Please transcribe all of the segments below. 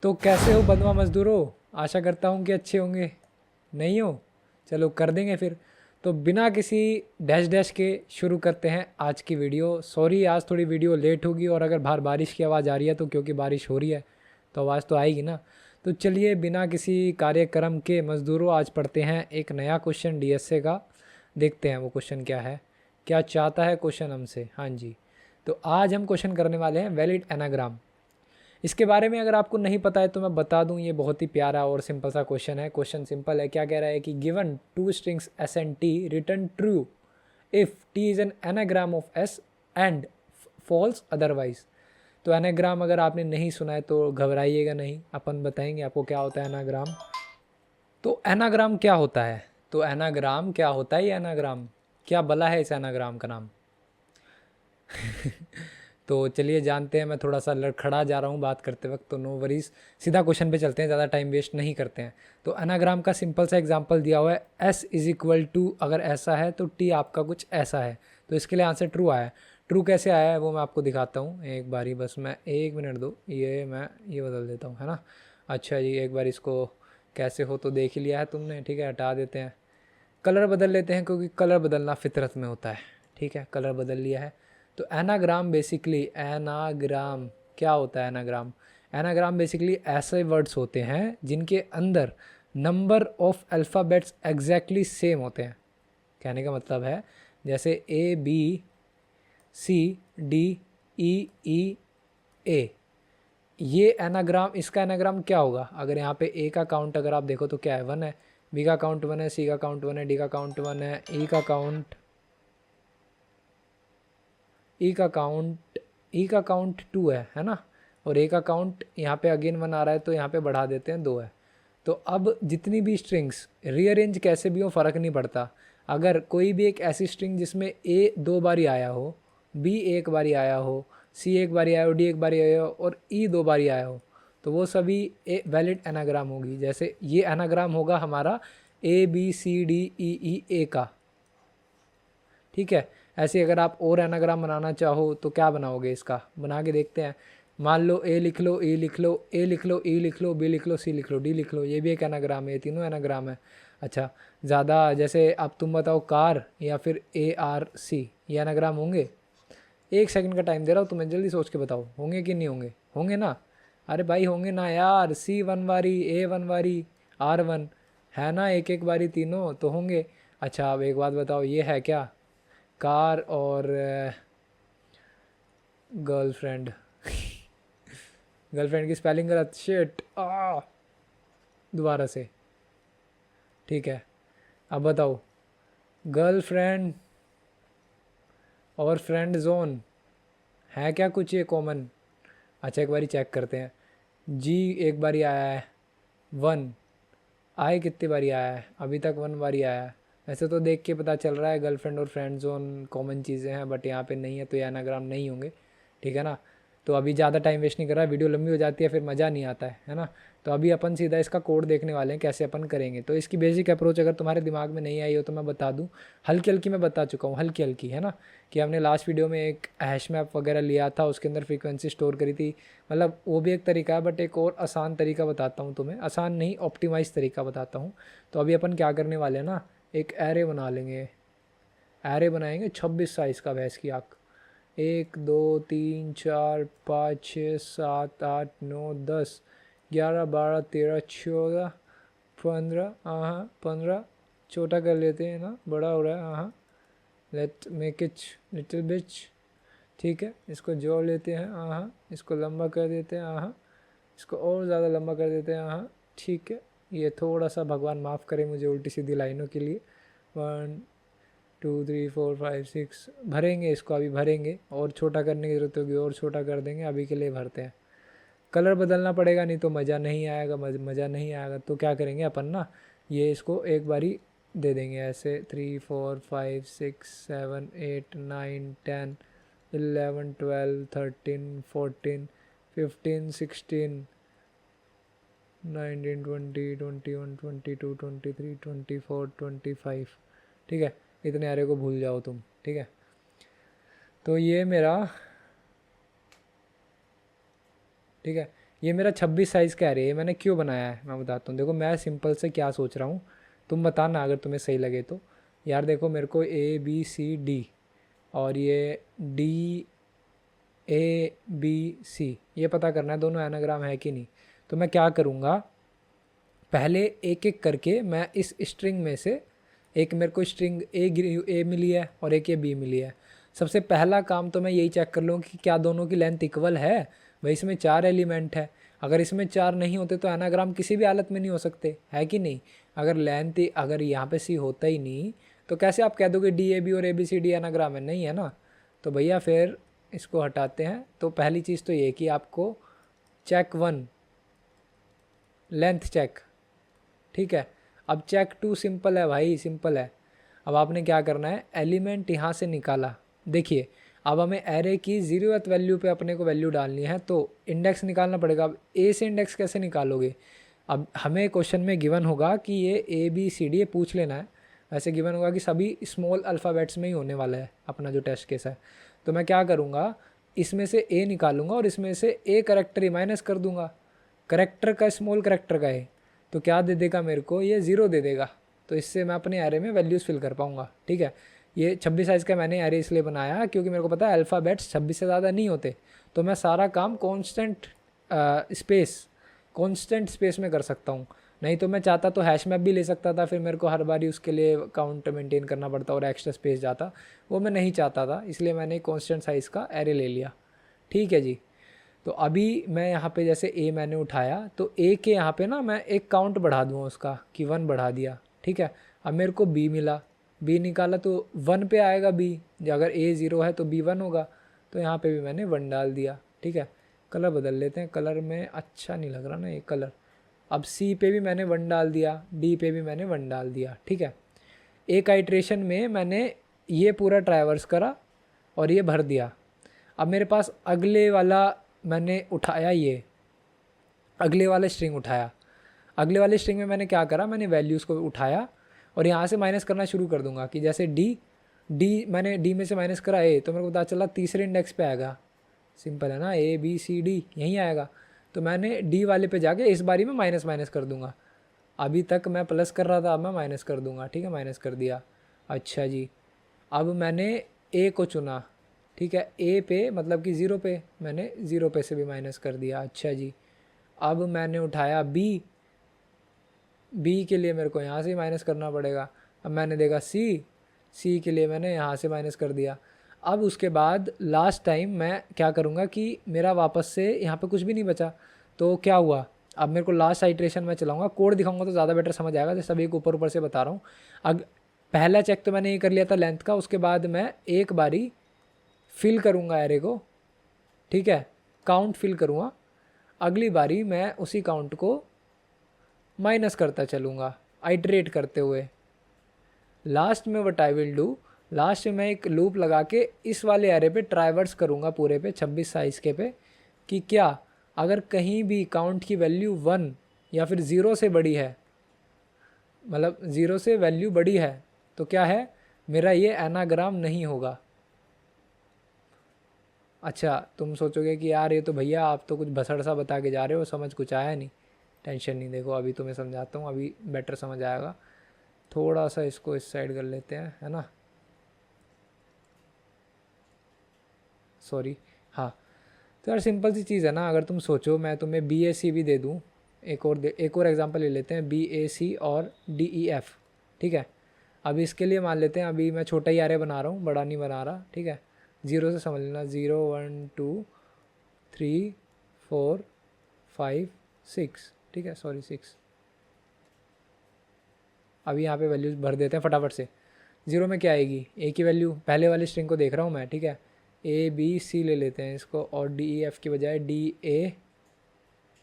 तो कैसे हो बंधुआ मजदूरों। आशा करता हूँ कि अच्छे होंगे। नहीं हो? चलो कर देंगे फिर। तो बिना किसी डैश डैश के शुरू करते हैं आज की वीडियो। सॉरी आज थोड़ी वीडियो लेट होगी, और अगर बाहर बारिश की आवाज़ आ रही है तो क्योंकि बारिश हो रही है तो आवाज़ तो आएगी ना। तो चलिए बिना किसी कार्यक्रम के मज़दूरों आज पढ़ते हैं एक नया क्वेश्चन डीएसए का। देखते हैं वो क्वेश्चन क्या है, क्या चाहता है क्वेश्चन हमसे। हाँ जी, तो आज हम क्वेश्चन करने वाले हैं वैलिड एनाग्राम। इसके बारे में अगर आपको नहीं पता है तो मैं बता दूं, ये बहुत ही प्यारा और सिंपल सा क्वेश्चन है। क्वेश्चन सिंपल है, क्या कह रहा है कि given two strings S and T return true if T is an anagram of S and false otherwise. तो एनाग्राम अगर आपने नहीं सुना है तो घबराइएगा नहीं, अपन बताएंगे आपको क्या होता है एनाग्राम। तो एनाग्राम क्या होता है, तो एनाग्राम क्या होता है, ये एनाग्राम क्या बला है इस एनाग्राम का नाम। तो चलिए जानते हैं। मैं थोड़ा सा लड़खड़ा जा रहा हूँ बात करते वक्त, तो नो वरीज, सीधा क्वेश्चन पे चलते हैं, ज़्यादा टाइम वेस्ट नहीं करते हैं। तो एनाग्राम का सिंपल सा एग्जांपल दिया हुआ है, एस इज इक्वल टू अगर ऐसा है तो टी आपका कुछ ऐसा है। तो इसके लिए आंसर ट्रू आया है। ट्रू कैसे आया है वो मैं आपको दिखाता हूँ एक बारी, बस मैं 1 मिनट दो, ये मैं ये बदल देता हूँ, है ना। अच्छा जी, एक बार इसको कैसे हो तो देख ही लिया है तुमने, ठीक है। हटा देते हैं, कलर बदल लेते हैं क्योंकि कलर बदलना फितरत में होता है। ठीक है, कलर बदल लिया है। तो एनाग्राम बेसिकली, एनाग्राम क्या होता है एनाग्राम। एनाग्राम बेसिकली ऐसे वर्ड्स होते हैं जिनके अंदर number of alphabets exactly same होते हैं। कहने का मतलब है जैसे A B C D E ई ए, ये एनाग्राम, इसका एनाग्राम क्या होगा। अगर यहाँ पे ए का काउंट अगर आप देखो तो क्या है, 1 है। बी का काउंट 1 है, सी का काउंट 1 है, डी का काउंट 1 है, ई का काउंट 2 है ना। और ए का काउंट यहाँ पे अगेन 1 आ रहा है तो यहाँ पे बढ़ा देते हैं 2 है। तो अब जितनी भी स्ट्रिंग्स रीअरेंज कैसे भी हो फ़र्क नहीं पड़ता। अगर कोई भी एक ऐसी स्ट्रिंग जिसमें ए 2 बारी आया हो, बी 1 बारी आया हो, सी 1 बारी आया हो, डी 1 बारी आया हो और ई 2 बारी आया हो, तो वो सभी ए वैलिड एनाग्राम होगी। जैसे ये एनाग्राम होगा हमारा A B C D E ए का, ठीक है। ऐसे अगर आप और एनाग्राम बनाना चाहो तो क्या बनाओगे, इसका बना के देखते हैं। मान लो ए लिख लो, ई लिख लो, ए लिख लो, ई लिख लो, बी लिख लो, सी लिख लो, डी लिख लो, ये भी एक एनाग्राम है, ये तीनों एनाग्राम है। अच्छा, ज़्यादा जैसे अब तुम बताओ कार या फिर ए आर सी, ये एनाग्राम होंगे। 1 सेकंड का टाइम दे रहा हूँ तुम्हें, जल्दी सोच के बताओ होंगे कि नहीं होंगे। होंगे ना, अरे भाई होंगे ना यार। सी 1 बारी, ए 1 बारी, आर 1 है ना, एक एक बारी तीनों तो होंगे। अच्छा अब एक बात बताओ, ये है क्या, कार और गर्लफ्रेंड। गर्लफ्रेंड की स्पेलिंग गलत, शिट आ, दोबारा से, ठीक है। अब बताओ, गर्लफ्रेंड और फ्रेंड जोन है क्या कुछ ये कॉमन। अच्छा एक बारी चेक करते हैं। जी एक बारी आया है, 1 आई कितनी बारी आया है, अभी तक 1 बारी आया है। वैसे तो देख के पता चल रहा है गर्लफ्रेंड और फ्रेंड जोन कॉमन चीज़ें हैं, बट यहाँ पे नहीं है तो ये एनाग्राम नहीं होंगे, ठीक है ना। तो अभी ज़्यादा टाइम वेस्ट नहीं कर रहा, वीडियो लंबी हो जाती है फिर मज़ा नहीं आता है ना। तो अभी अपन सीधा इसका कोड देखने वाले हैं कैसे अपन करेंगे। तो इसकी बेसिक अप्रोच अगर तुम्हारे दिमाग में नहीं आई हो तो मैं बता दूँ, हल्की हल्की मैं बता चुका हूँ, हल्की हल्की, है ना। कि हमने लास्ट वीडियो में एक हैश मैप वगैरह लिया था, उसके अंदर फ्रीक्वेंसी स्टोर करी थी। मतलब वो भी एक तरीका है, बट एक और आसान तरीका बताता हूँ तुम्हें, आसान नहीं ऑप्टिमाइज तरीका बताता हूँ। तो अभी अपन क्या करने वाले हैं ना, एक एरे बना लेंगे। एरे बनाएंगे 26 साइज़ का, भैंस की आँख। 1 2 3 4 5 6 7 8 9 10 11 12 13 14 15, हाँ 15। छोटा कर लेते हैं ना, बड़ा हो रहा है, हाँ। लेट मेक इट लिटिल बिच, ठीक है। इसको जोड़ लेते हैं, हाँ। इसको लंबा कर देते हैं, हाँ। इसको और ज़्यादा लंबा कर देते हैं, हाँ। ठीक है, ये थोड़ा सा भगवान माफ़ करे मुझे उल्टी सीधी लाइनों के लिए। 1 2 3 4 5 6 भरेंगे इसको, अभी भरेंगे, और छोटा करने की ज़रूरत होगी और छोटा कर देंगे, अभी के लिए भरते हैं। कलर बदलना पड़ेगा नहीं तो मज़ा नहीं आएगा, मज़ा नहीं आएगा। तो क्या करेंगे अपन ना, ये इसको एक बारी दे देंगे ऐसे 3 4 5 6 7 8 9 10 11 12 13 14 15 16 19 20 21 22 23 24 25, ठीक है। इतने एरे को भूल जाओ तुम, ठीक है। तो ये मेरा, ठीक है, ये मेरा 26 साइज़ का एरे है, मैंने क्यों बनाया है मैं बताता हूँ। देखो मैं सिंपल से क्या सोच रहा हूँ, तुम बताना अगर तुम्हें सही लगे तो। यार देखो मेरे को ABCD और ये DABC ये पता करना है दोनों एनाग्राम है कि नहीं। तो मैं क्या करूँगा, पहले एक एक करके मैं इस स्ट्रिंग में से एक, मेरे को स्ट्रिंग ए मिली है और एक ये बी मिली है। सबसे पहला काम तो मैं यही चेक कर लूँ कि क्या दोनों की लेंथ इक्वल है। भाई इसमें 4 एलिमेंट है, अगर इसमें 4 नहीं होते तो एनाग्राम किसी भी हालत में नहीं हो सकते, है कि नहीं। अगर लेंथ अगर यहाँ पे सी होता ही नहीं तो कैसे आप कह दोगे DAB और ABCD एनाग्राम है, नहीं है ना। तो भैया फिर इसको हटाते हैं। तो पहली चीज़ तो ये कि आपको चेक 1 लेंथ चेक, ठीक है। अब चेक 2 सिंपल है भाई, सिंपल है। अब आपने क्या करना है, एलिमेंट यहाँ से निकाला। देखिए अब हमें एरे की 0th वैल्यू पे अपने को वैल्यू डालनी है, तो इंडेक्स निकालना पड़ेगा। अब ए से इंडेक्स कैसे निकालोगे, अब हमें क्वेश्चन में गिवन होगा कि ये ABCD ये पूछ लेना है। वैसे गिवन होगा कि सभी स्मॉल अल्फ़ाबेट्स में ही होने वाला है अपना जो टेस्ट केस है। तो मैं क्या करूँगा, इसमें से ए निकालूंगा और इसमें से ए करेक्टर ही माइनस कर दूंगा। करेक्टर का स्मॉल करेक्टर का है तो क्या दे देगा मेरे को, ये 0 दे देगा। तो इससे मैं अपने एरे में वैल्यूज़ फिल कर पाऊँगा, ठीक है। ये 26 साइज़ का मैंने एरे इसलिए बनाया क्योंकि मेरे को पता है अल्फ़ाबेट्स 26 से ज़्यादा नहीं होते। तो मैं सारा काम कॉन्स्टेंट स्पेस में कर सकता हूँ। नहीं तो मैं चाहता तो हैश मैप भी ले सकता था, फिर मेरे को हर बारी उसके लिए काउंट मेंटेन करना पड़ता और एक्स्ट्रा स्पेस जाता, वो मैं नहीं चाहता था। इसलिए मैंने कॉन्स्टेंट साइज़ का एरे ले लिया, ठीक है जी। तो अभी मैं यहाँ पे जैसे ए मैंने उठाया तो ए के यहाँ पे ना मैं एक काउंट बढ़ा दूँगा उसका कि 1 बढ़ा दिया, ठीक है। अब मेरे को बी मिला, बी निकाला तो 1 पे आएगा बी, अगर ए 0 है तो बी 1 होगा। तो यहाँ पे भी मैंने 1 डाल दिया, ठीक है। कलर बदल लेते हैं, कलर में अच्छा नहीं लग रहा ना ये कलर। अब सी पे भी मैंने 1 डाल दिया, डी पे भी मैंने 1 डाल दिया, ठीक है। एक आइट्रेशन में मैंने ये पूरा ट्रैवर्स करा और ये भर दिया। अब मेरे पास अगले वाला मैंने उठाया, ये अगले वाले स्ट्रिंग उठाया। अगले वाले स्ट्रिंग में मैंने क्या करा, मैंने वैल्यूज़ को उठाया और यहाँ से माइनस करना शुरू कर दूंगा कि जैसे डी मैंने डी में से माइनस करा ए, तो मेरे को पता चला तीसरे इंडेक्स पे आएगा। सिंपल है ना, ABCD यहीं आएगा। तो मैंने डी वाले पे जाके इस बारी में माइनस माइनस कर दूंगा। अभी तक मैं प्लस कर रहा था, अब मैं माइनस कर दूंगा, ठीक है। माइनस कर दिया, अच्छा जी। अब मैंने ए को चुना, ठीक है। ए पे मतलब कि 0 पे, मैंने 0 पे से भी माइनस कर दिया, अच्छा जी। अब मैंने उठाया बी, बी के लिए मेरे को यहाँ से माइनस करना पड़ेगा। अब मैंने देखा सी के लिए मैंने यहाँ से माइनस कर दिया। अब उसके बाद लास्ट टाइम मैं क्या करूँगा कि मेरा वापस से यहाँ पे कुछ भी नहीं बचा। तो क्या हुआ, अब मेरे को लास्ट आइट्रेशन में चलाऊँगा, कोड दिखाऊँगा तो ज़्यादा बेटर समझ आएगा, जैसे सभी को ऊपर ऊपर से बता रहा हूँ। अब पहला चेक तो मैंने ये कर लिया था लेंथ का, उसके बाद मैं एक बारी फिल करूँगा एरे को, ठीक है, काउंट फिल करूँगा। अगली बारी मैं उसी काउंट को माइनस करता चलूँगा आइट्रेट करते हुए। लास्ट में what I will do, last में मैं एक लूप लगा के इस वाले एरे पे ट्राइवर्स करूँगा पूरे पे 26 साइज़ के पे, कि क्या अगर कहीं भी काउंट की वैल्यू 1 या फिर 0 से बड़ी है, मतलब 0 से वैल्यू बड़ी है, तो क्या है, मेरा ये एनाग्राम नहीं होगा। अच्छा तुम सोचोगे कि यार ये तो भैया आप तो कुछ भसड़ सा बता के जा रहे हो, समझ कुछ आया नहीं। टेंशन नहीं, देखो अभी तुम्हें समझाता हूँ, अभी बेटर समझ आएगा। थोड़ा सा इसको इस साइड कर लेते हैं, है ना, सॉरी। हाँ तो यार सिंपल सी चीज़ है ना, अगर तुम सोचो मैं तुम्हें BAC भी दे दूँ, एक और एग्जांपल ले लेते हैं, BAC और DEF, ठीक है। अभी इसके लिए मान लेते हैं, अभी मैं छोटा ही एरे बना रहा हूँ, बड़ा नहीं बना रहा, ठीक है। 0 से समझ लेना, 0 1 2 3 4 5 6, ठीक है, सॉरी 6। अभी यहाँ पे वैल्यूज भर देते हैं फटाफट से। 0 में क्या आएगी, ए की वैल्यू, पहले वाली स्ट्रिंग को देख रहा हूँ मैं, ठीक है। ABC ले लेते हैं इसको, और DEF की बजाय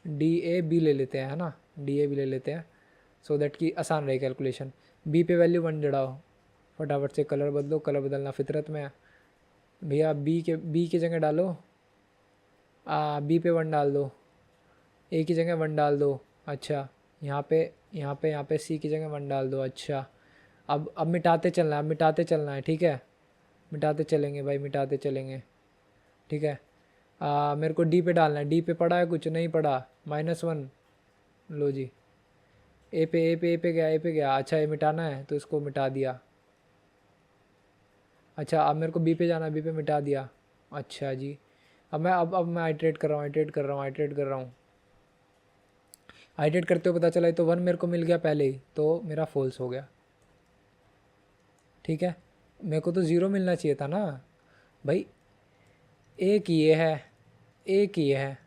DAB ले लेते हैं, है ना, DAB ले लेते हैं, सो दैट कि आसान रहे कैलकुलेशन। B पे वैल्यू 1 जड़ाओ, फटाफट से कलर बदलो, कलर बदलना फितरत में है भैया। बी की जगह डालो, B पे 1 डाल दो, A की जगह 1 डाल दो, अच्छा। यहाँ पे C की जगह 1 डाल दो, अच्छा। अब मिटाते चलना है, अब मिटाते चलना है, ठीक है। मिटाते चलेंगे भाई, मिटाते चलेंगे, ठीक है। मेरे को D पे डालना है, D पे पड़ा है कुछ नहीं पड़ा, -1, लो जी, ए पे गया। अच्छा ये मिटाना है तो इसको मिटा दिया। अच्छा अब मेरे को बी पे जाना है, बी पे मिटा दिया। अच्छा जी, अब मैं आइट्रेट कर रहा हूँ, आइट्रेट करते हुए पता चला तो 1 मेरे को मिल गया पहले ही, तो मेरा फॉल्स हो गया। ठीक है, मेरे को तो 0 मिलना चाहिए था ना भाई। एक ये है, एक ये है,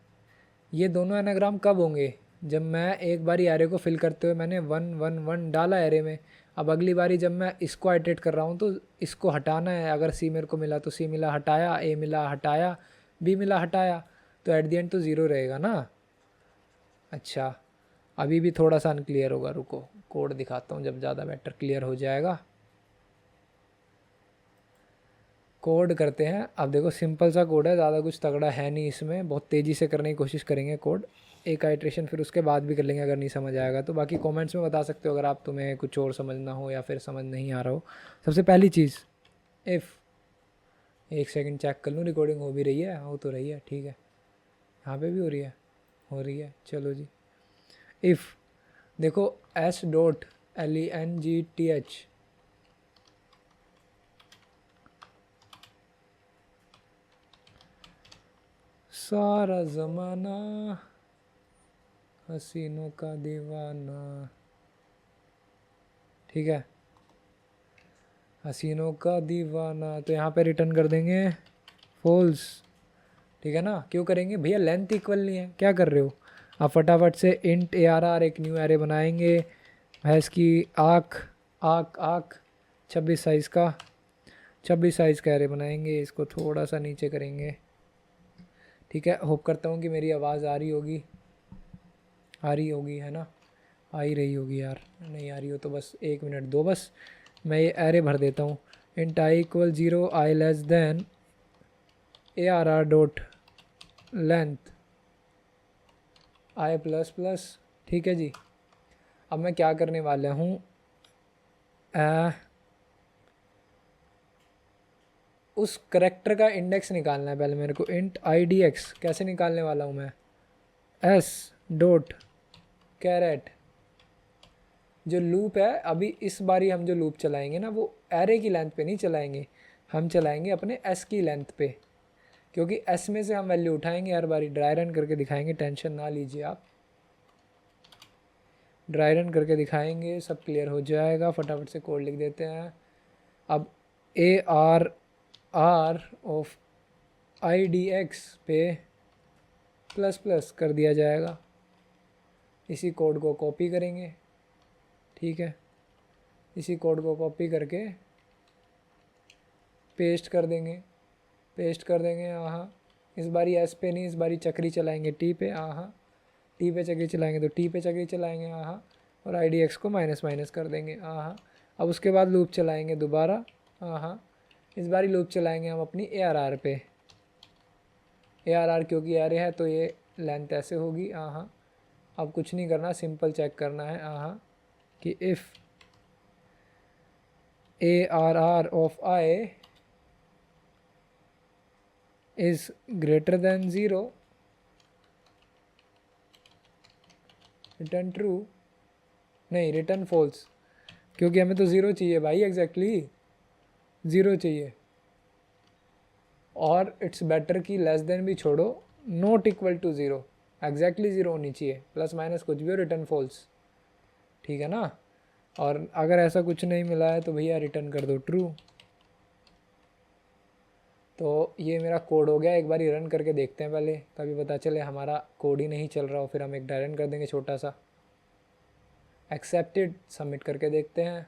ये दोनों एनाग्राम कब होंगे? जब मैं एक बारी एरे को फिल करते हुए मैंने 1 1 1 डाला एरे में। अब अगली बारी जब मैं इसको आइट्रेट कर रहा हूँ तो इसको हटाना है। अगर सी मेरे को मिला तो सी मिला, हटाया, ए मिला, हटाया, बी मिला, हटाया, तो एट द एंड तो 0 रहेगा ना। अच्छा अभी भी थोड़ा सा अनक्लियर होगा, रुको कोड दिखाता हूँ, जब ज़्यादा बेटर क्लियर हो जाएगा। कोड करते हैं। अब देखो सिंपल सा कोड है, ज़्यादा कुछ तगड़ा है नहीं इसमें, बहुत तेज़ी से करने की कोशिश करेंगे कोड, एक आइट्रेशन फिर उसके बाद भी कर लेंगे अगर नहीं समझ आएगा तो। बाकी कमेंट्स में बता सकते हो अगर आप तुम्हें कुछ और समझना हो या फिर समझ नहीं आ रहा हो। सबसे पहली चीज़, इफ़, एक सेकंड चेक कर लूँ रिकॉर्डिंग हो भी रही है, हो तो रही है, ठीक है, यहाँ पे भी हो रही है, चलो जी। इफ़ देखो S.LENGTH, सारा ज़माना हसीनों का दीवाना, ठीक है, हसीनों का दीवाना, तो यहाँ पे रिटर्न कर देंगे फॉल्स। ठीक है ना, क्यों करेंगे भैया, लेंथ इक्वल नहीं है, क्या कर रहे हो आप? फटाफट से इंट ARR एक न्यू एरे बनाएंगे, भैंस की आँख, आँख 26 साइज़ का, 26 साइज़ का एरे बनाएंगे। इसको थोड़ा सा नीचे करेंगे, ठीक है। होप करता हूँ कि मेरी आवाज़ आ रही होगी, है ना, आ ही रही होगी यार, नहीं आ रही हो तो बस 1 मिनट दो, बस मैं ये एरे भर देता हूँ। Int i equal 0, i less than ARR dot length i plus plus, ठीक है जी। अब मैं क्या करने वाला हूँ, उस करेक्टर का इंडेक्स निकालना है पहले मेरे को। इंट IDX कैसे निकालने वाला हूँ मैं, S डॉट कैरेट, जो लूप है अभी इस बारी हम जो लूप चलाएंगे ना वो एरे की लेंथ पे नहीं चलाएंगे, हम चलाएंगे अपने S की लेंथ पे, क्योंकि S में से हम वैल्यू उठाएंगे हर बारी। ड्राई रन करके दिखाएंगे, टेंशन ना लीजिए आप, ड्राई रन करके दिखाएंगे, सब क्लियर हो जाएगा। फटाफट से कोड लिख देते हैं। अब ARR ऑफ IDX पे प्लस प्लस कर दिया जाएगा। इसी कोड को कॉपी करेंगे, ठीक है, इसी कोड को कॉपी करके पेस्ट कर देंगे, हाँ, इस बारी S पे नहीं, इस बारी चक्री चलाएंगे T पे, हाँ, T पे चक्री चलाएंगे तो T पे चक्री चलाएंगे, हाँ, और IDX को माइनस माइनस कर देंगे, हाँ। अब उसके बाद लूप चलाएंगे दोबारा, हाँ, इस बारी लूप चलाएंगे हम अपनी ARR पे, ARR क्योंकि एरे है तो ये लेंथ ऐसे होगी, हाँ। अब कुछ नहीं करना, सिंपल चेक करना है, हाँ, कि if ARR of I is greater than 0, return true, नहीं रिटर्न फॉल्स, क्योंकि हमें तो 0 चाहिए भाई, एग्जैक्टली 0 चाहिए। और इट्स बेटर कि लेस देन भी छोड़ो, नॉट इक्वल टू 0, एग्जैक्टली 0 होनी चाहिए, प्लस माइनस कुछ भी हो, रिटर्न फॉल्स, ठीक है ना। और अगर ऐसा कुछ नहीं मिला है तो भैया रिटर्न कर दो ट्रू। तो ये मेरा कोड हो गया, एक बार रन करके देखते हैं पहले, तभी पता चले हमारा कोड ही नहीं चल रहा हो, फिर हम एक ड्राई रन कर देंगे छोटा सा। एक्सेप्टेड, सबमिट करके देखते हैं।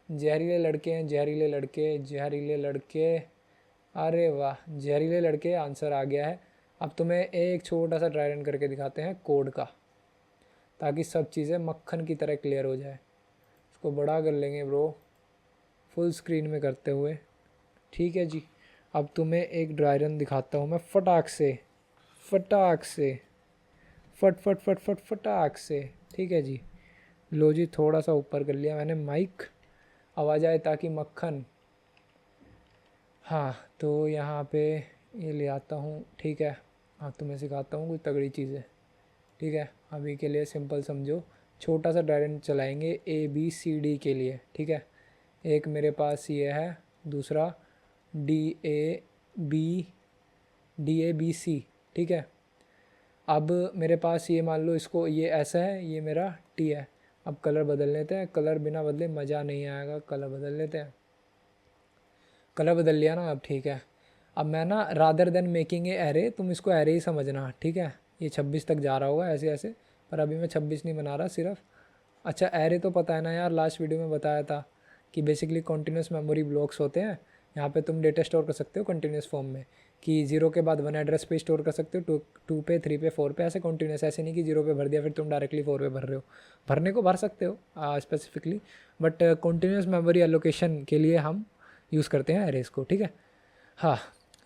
जहरीले लड़के हैं, जहरीले लड़के, जहरीले लड़के, अरे वाह, जहरीले लड़के, आंसर आ गया है। अब तुम्हें एक छोटा सा ड्राई रन करके दिखाते हैं कोड का, ताकि सब चीज़ें मक्खन की तरह क्लियर हो जाए। इसको बड़ा कर लेंगे ब्रो, फुल स्क्रीन में करते हुए, ठीक है जी। अब तुम्हें एक ड्राई रन दिखाता हूँ मैं फटाक से, फटाक से, फट फट फट फट फटाक से, ठीक है जी। लो जी, थोड़ा सा ऊपर कर लिया मैंने माइक, आवाज़ आए ताकि मक्खन, हाँ। तो यहाँ पे ये ले आता हूँ, ठीक है। हाँ तुम्हें सिखाता हूँ कोई तगड़ी चीज़ें, ठीक है। अभी के लिए सिंपल समझो, छोटा सा डायरेक्ट चलाएंगे ABCD के लिए, ठीक है। एक मेरे पास ये है, दूसरा DABC, ठीक है। अब मेरे पास ये मान लो, इसको ये ऐसा है, ये मेरा T है। अब कलर बदल लेते हैं, कलर बिना बदले मज़ा नहीं आएगा, कलर बदल लेते हैं। कलर बदल लिया ना, अब ठीक है। अब मैं ना rather than making a array, तुम इसको एरे ही समझना, ठीक है। ये 26 तक जा रहा होगा ऐसे ऐसे, पर अभी मैं 26 नहीं बना रहा सिर्फ। अच्छा एरे तो पता है ना यार, लास्ट वीडियो में बताया था कि बेसिकली कॉन्टीन्यूस मेमोरी ब्लॉक्स होते हैं। यहाँ पे तुम डेटा स्टोर कर सकते हो कंटिन्यूस फॉर्म में, कि 0 के बाद 1 एड्रेस पे स्टोर कर सकते हो, 2 पे, 3 पे, 4 पे, ऐसे कंटिन्यूस। ऐसे नहीं कि 0 पे भर दिया फिर तुम डायरेक्टली 4 पे भर रहे हो, भरने को भर सकते हो specifically, but continuous memory allocation के लिए हम यूज़ करते हैं एरेज को, ठीक है। हाँ,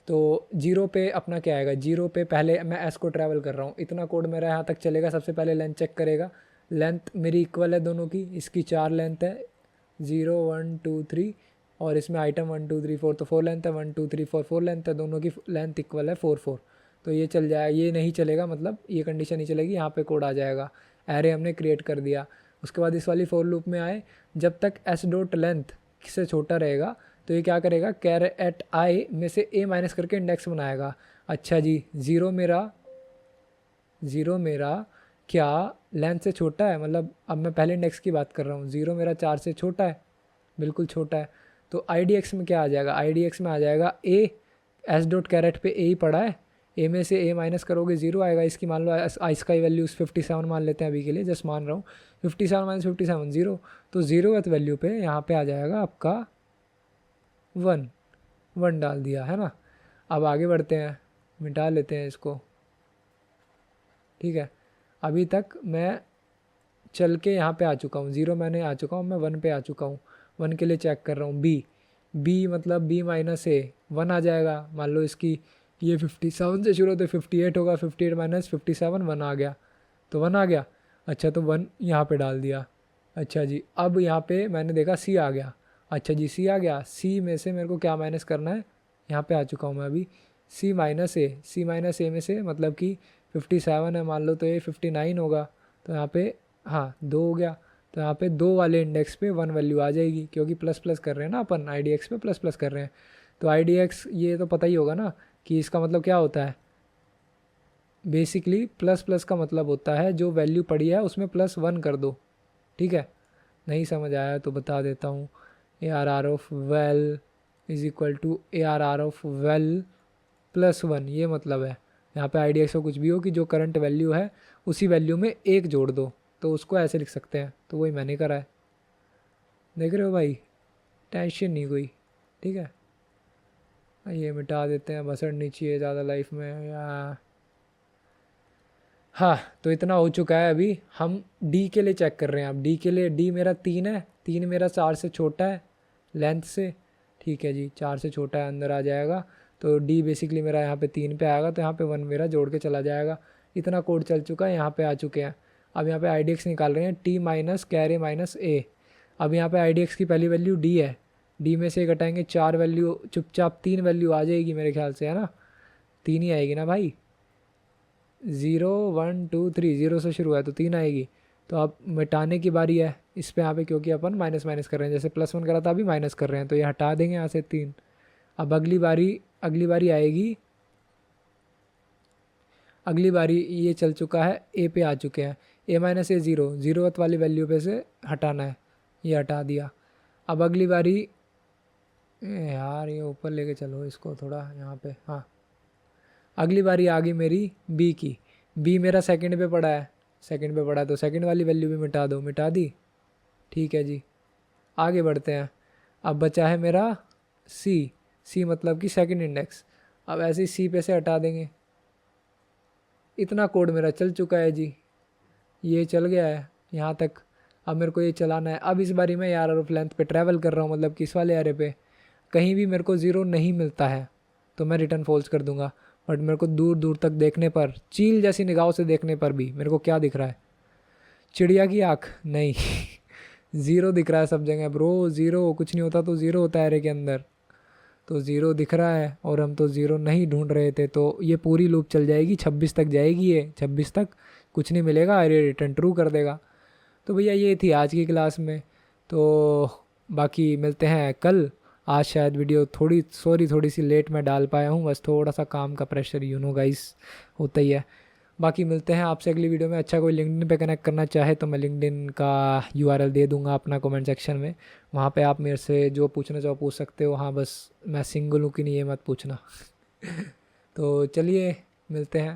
तो 0 पे अपना क्या आएगा, 0 पे पहले मैं एस को ट्रैवल कर रहा हूँ, इतना कोड मेरा यहाँ तक चलेगा। सबसे पहले लेंथ चेक करेगा, लेंथ मेरी इक्वल है दोनों की, इसकी 4 लेंथ है, 0 1 2 3, और इसमें आइटम 1 2 3 4, तो 4 लेंथ है, 1 2 3 4 लेंथ है, दोनों की लेंथ इक्वल है 4 4। तो ये चल जाएगा, ये नहीं चलेगा, मतलब ये कंडीशन नहीं चलेगी, यहाँ पे कोड आ जाएगा। एरे हमने क्रिएट कर दिया। उसके बाद इस वाली फॉर लूप में आए, जब तक एस डॉट लेंथ से छोटा रहेगा तो ये क्या करेगा, कैर एट आई में से ए माइनस करके इंडेक्स बनाएगा। अच्छा जी, ज़ीरो मेरा क्या लेंथ से छोटा है, मतलब अब मैं पहले इंडेक्स की बात कर रहा हूँ, 0 मेरा 4 से छोटा है, बिल्कुल छोटा है। तो IDX में क्या आ जाएगा, IDX में आ जाएगा ए, एस डॉट कैरेट पे ए ही पड़ा है, ए में से ए माइनस करोगे 0 आएगा। इसकी मान लो इसका वैल्यू 57 मान लेते हैं अभी के लिए, जस्ट मान रहा हूँ, 57 माइनस 57 0, तो 0th वैल्यू पे यहाँ पे आ जाएगा आपका 1 डाल दिया है ना। अब आगे बढ़ते हैं, मिटा लेते हैं इसको, ठीक है। अभी तक मैं चल के यहाँ पे आ चुका हूँ, 0 मैंने आ चुका हूँ, मैं 1 पे आ चुका हूँ। 1 के लिए चेक कर रहा हूँ, बी मतलब B माइनस ए 1 आ जाएगा। मान लो इसकी ये 57 से शुरू होते 58 होगा, 58 माइनस 57 1 आ गया, तो 1 आ गया। अच्छा तो 1 यहाँ पे डाल दिया। अच्छा जी, अब यहाँ पे मैंने देखा C आ गया। अच्छा जी, C आ गया, C में से मेरे को क्या माइनस करना है, यहाँ पे आ चुका हूँ मैं अभी, C माइनस ए में से, मतलब कि 57 है मान लो, तो ये 59 होगा, तो यहाँ पे हाँ 2 हो गया। तो यहाँ पे 2 वाले इंडेक्स पे 1 वैल्यू आ जाएगी, क्योंकि प्लस प्लस कर रहे हैं ना अपन, IDX पे प्लस प्लस कर रहे हैं। तो IDX ये तो पता ही होगा ना कि इसका मतलब क्या होता है, बेसिकली प्लस प्लस का मतलब होता है जो वैल्यू पड़ी है उसमें +1 कर दो, ठीक है। नहीं समझ आया तो बता देता हूँ, ARR of well is equal to ARR of well +1, ये मतलब है। यहाँ पे IDX में कुछ भी हो कि जो करंट वैल्यू है उसी वैल्यू में 1 जोड़ दो, तो उसको ऐसे लिख सकते हैं। तो वही मैंने करा है, देख रहे हो भाई, टेंशन नहीं कोई, ठीक है। ये मिटा देते हैं, बसड़ नहीं चाहिए ज़्यादा लाइफ में या। हाँ, तो इतना हो चुका है। अभी हम D के लिए चेक कर रहे हैं। अब D के लिए, D मेरा 3 है, 3 मेरा 4 से छोटा है लेंथ से, ठीक है जी, 4 से छोटा है, अंदर आ जाएगा। तो D बेसिकली मेरा यहाँ पे 3 पे आएगा, तो यहाँ पे 1 मेरा जोड़ के चला जाएगा। इतना कोड चल चुका है, यहाँ पे आ चुके हैं। अब यहाँ पे IDX निकाल रहे हैं, T minus Kaire minus A। अब यहाँ पे IDX की पहली वैल्यू D है, D में से घटाएंगे 4 वैल्यू, चुपचाप 3 वैल्यू आ जाएगी मेरे ख्याल से, है ना, 3 ही आएगी ना भाई, 0 1 2 3, 0 से शुरू है तो 3 आएगी। तो अब मिटाने की बारी है इस पे यहाँ पे, क्योंकि अपन माइनस माइनस कर रहे हैं, जैसे +1 करा था अभी माइनस कर रहे हैं, तो ये हटा देंगे यहाँ से 3। अब अगली बारी आएगी, अगली बारी ये चल चुका है, ए पे आ चुके हैं, A माइनस ए 0th वाली वैल्यू पे से हटाना है, ये हटा दिया। अब अगली बारी, यार ये ऊपर लेके चलो इसको थोड़ा यहाँ पे, हाँ। अगली बारी आ गई मेरी B की, B मेरा सेकंड पे पड़ा है, तो सेकंड वाली वैल्यू भी मिटा दो, मिटा दी, ठीक है जी। आगे बढ़ते हैं। अब बचा है मेरा C मतलब कि सेकंड इंडेक्स। अब ऐसे ही C पे से हटा देंगे। इतना कोड मेरा चल चुका है जी, ये चल गया है यहाँ तक। अब मेरे को ये चलाना है। अब इस बारी मैं यार ऑफ लेंथ पे ट्रैवल कर रहा हूँ, मतलब कि इस वाले एरे पे कहीं भी मेरे को 0 नहीं मिलता है तो मैं रिटर्न फॉल्स कर दूंगा। बट मेरे को दूर दूर तक देखने पर, चील जैसी निगाहों से देखने पर भी मेरे को क्या दिख रहा है, चिड़िया की आँख नहीं 0 दिख रहा है सब जगह ब्रो, 0 कुछ नहीं होता तो 0 होता है एरे के अंदर, तो 0 दिख रहा है और हम तो 0 नहीं ढूंढ रहे थे। तो ये पूरी लूप चल जाएगी, 26 तक जाएगी, ये 26 तक कुछ नहीं मिलेगा, अरे रिटर्न ट्रू कर देगा। तो भैया ये थी आज की क्लास में। तो बाकी मिलते हैं कल। आज शायद वीडियो थोड़ी सी लेट मैं डाल पाया हूँ, बस थोड़ा सा काम का प्रेशर, यू नो गाइस, होता ही है। बाकी मिलते हैं आपसे अगली वीडियो में। अच्छा कोई लिंक्डइन पे कनेक्ट करना चाहे तो मैं लिंक्डइन का यूआरएल दे दूंगा अपना कमेंट सेक्शन में, वहाँ पे आप मेरे से जो पूछना चाहो पूछ सकते हो। हाँ बस मैं सिंगल हूँ कि नहीं ये मत पूछना। तो चलिए मिलते हैं।